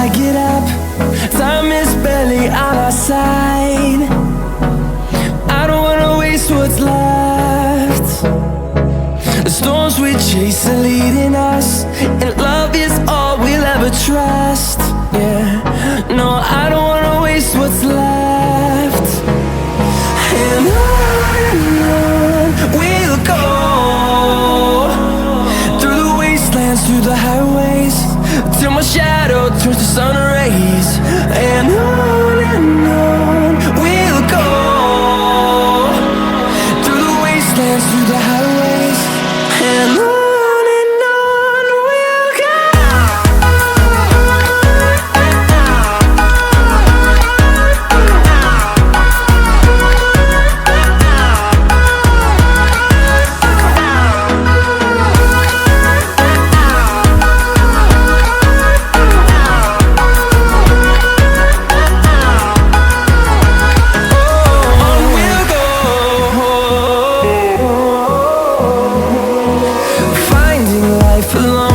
I get up, time is barely on our side. I don't wanna waste what's left. The storms we chase are leading us, and love is all we'll ever trust. Yeah, no, I don't wanna waste what's left. And on we'll go, through the wastelands, through the highways, till my shadow turns to sun rays. And on we'll go, through the wastelands, through the highways, and on. Alone